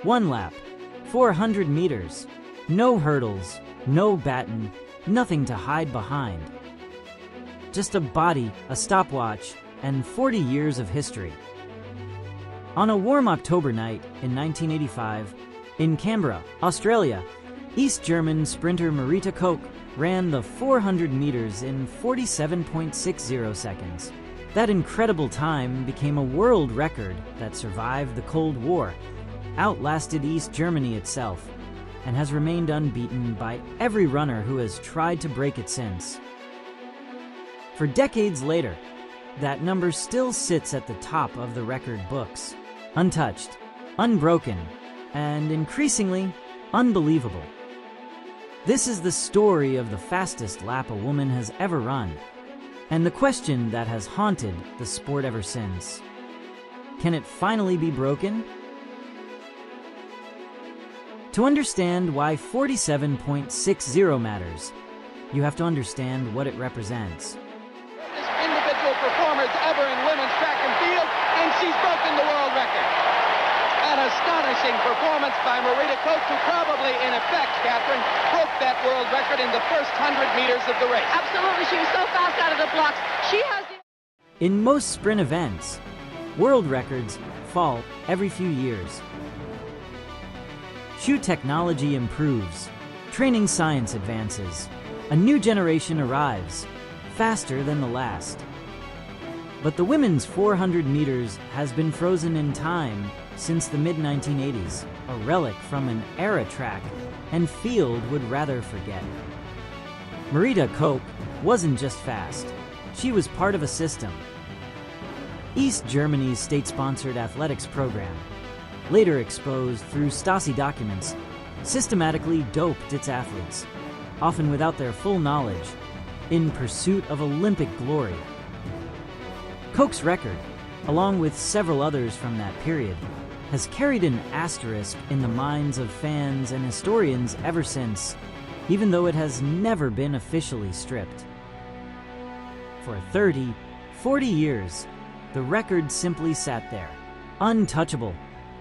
1 lap, 400 meters. No hurdles, no baton, nothing to hide behind. Just a body, a stopwatch, and 40 years of history. On a warm October night in 1985, in Canberra, Australia, East German sprinter Marita Koch ran the 400 meters in 47.60 seconds. That incredible time became a world record that survived the Cold War, outlasted East Germany itself, and has remained unbeaten by every runner who has tried to break it since. For decades later, that number still sits at the top of the record books, untouched, unbroken, and increasingly unbelievable. This is the story of the fastest lap a woman has ever run, and the question that has haunted the sport ever since. Can it finally be broken? To understand why 47.60 matters, you have to understand what it represents. Individual performers ever in women's track and field, and she's broken the world record. An astonishing performance by Marita Koch, who probably, in effect, Catherine, broke that world record in the first 100 meters of the race. Absolutely, she was so fast out of the blocks. She has... In most sprint events, world records fall every few years. Shoe technology improves, training science advances, a new generation arrives, faster than the last. But the women's 400 meters has been frozen in time since the mid-1980s, a relic from an era track and field would rather forget. Marita Koch wasn't just fast, she was part of a system. East Germany's state-sponsored athletics program, later exposed through Stasi documents, systematically doped its athletes, often without their full knowledge, in pursuit of Olympic glory. Koch's record, along with several others from that period, has carried an asterisk in the minds of fans and historians ever since, even though it has never been officially stripped. For 30, 40 years, the record simply sat there, untouchable,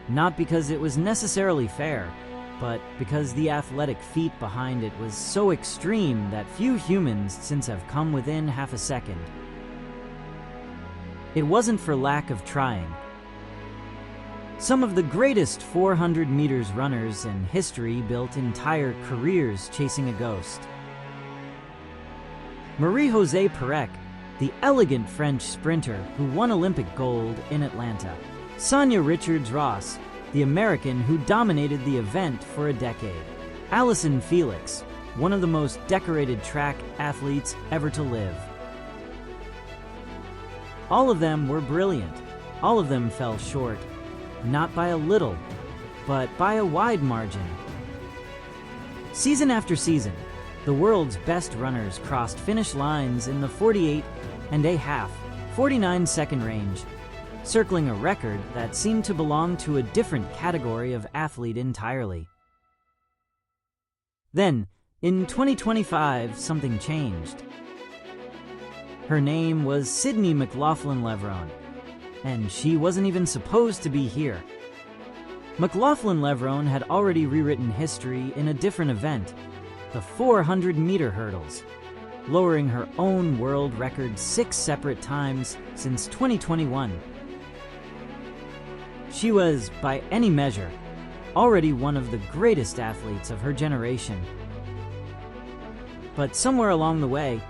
not because it was necessarily fair, but because the athletic feat behind it was so extreme that few humans since have come within half a second. It wasn't for lack of trying. Some of the greatest 400 meters runners in history built entire careers chasing a ghost. Marie-Josée Pérec, the elegant French sprinter who won Olympic gold in Atlanta. Sonia Richards-Ross, the American who dominated the event for a decade. Allyson Felix, one of the most decorated track athletes ever to live. All of them were brilliant. All of them fell short, not by a little, but by a wide margin. Season after season, the world's best runners crossed finish lines in the 48 and a half, 49-second range, circling a record that seemed to belong to a different category of athlete entirely. Then, in 2025, something changed. Her name was Sydney McLaughlin-Levrone, and she wasn't even supposed to be here. McLaughlin-Levrone had already rewritten history in a different event, the 400-meter hurdles, lowering her own world record 6 separate times since 2021. She was, by any measure, already one of the greatest athletes of her generation. But somewhere along the way,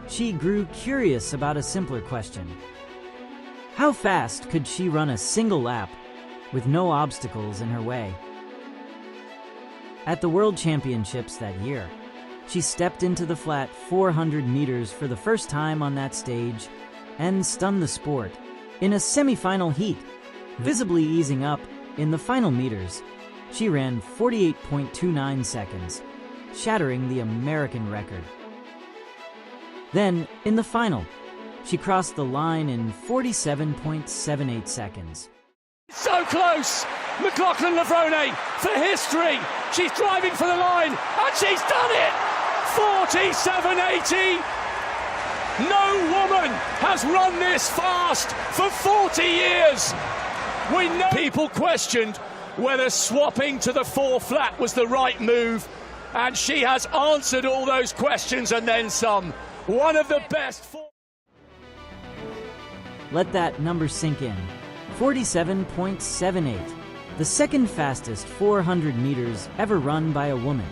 she grew curious about a simpler question. How fast could she run a single lap with no obstacles in her way? At the World Championships that year, she stepped into the flat 400 meters for the first time on that stage and stunned the sport. In a semifinal heat, visibly easing up in the final meters, she ran 48.29 seconds, shattering the American record. Then, in the final, she crossed the line in 47.78 seconds. So close! McLaughlin-Levrone for history! She's driving for the line, and she's done it! 47.80! No woman has run this fast for 40 years! We know people questioned whether swapping to the 4 flat was the right move, and she has answered all those questions and then some. One of the best. Let that number sink in. 47.78, the second fastest 400 meters ever run by a woman,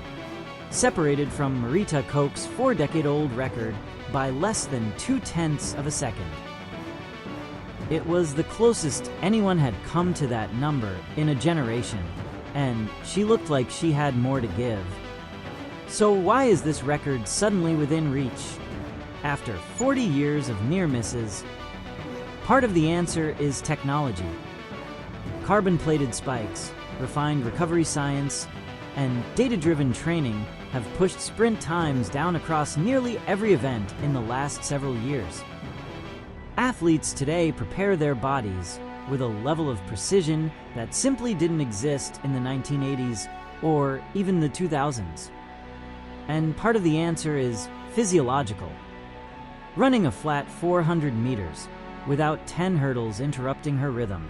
separated from Marita Koch's 4-decade-old record by less than 0.2 of a second. It was the closest anyone had come to that number in a generation, and she looked like she had more to give. So why is this record suddenly within reach? After 40 years of near misses, part of the answer is technology. Carbon-plated spikes, refined recovery science, and data-driven training have pushed sprint times down across nearly every event in the last several years. Athletes today prepare their bodies with a level of precision that simply didn't exist in the 1980s or even the 2000s. And part of the answer is physiological. Running a flat 400 meters without 10 hurdles interrupting her rhythm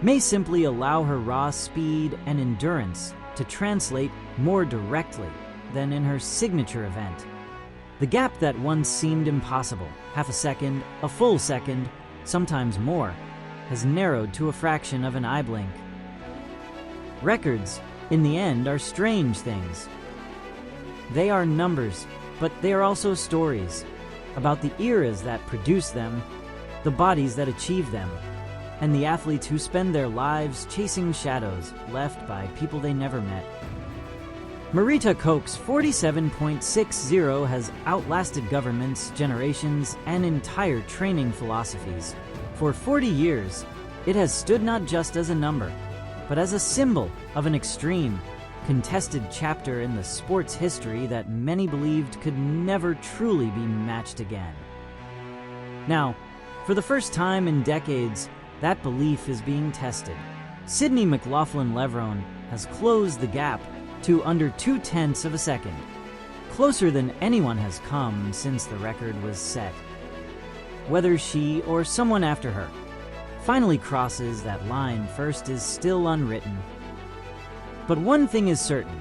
may simply allow her raw speed and endurance to translate more directly than in her signature event. The gap that once seemed impossible, half a second, a full second, sometimes more, has narrowed to a fraction of an eye blink. Records, in the end, are strange things. They are numbers, but they are also stories about the eras that produce them, the bodies that achieve them, and the athletes who spend their lives chasing shadows left by people they never met. Marita Koch's 47.60 has outlasted governments, generations, and entire training philosophies. For 40 years, it has stood not just as a number, but as a symbol of an extreme, contested chapter in the sport's history that many believed could never truly be matched again. Now, for the first time in decades, that belief is being tested. Sydney McLaughlin-Levrone has closed the gap to under 0.2 of a second, closer than anyone has come since the record was set. Whether she or someone after her finally crosses that line first is still unwritten. But one thing is certain: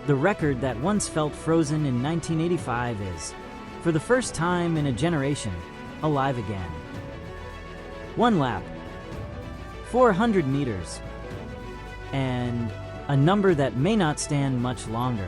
the record that once felt frozen in 1985 is, for the first time in a generation, alive again. 1 lap, 400 meters, and a number that may not stand much longer.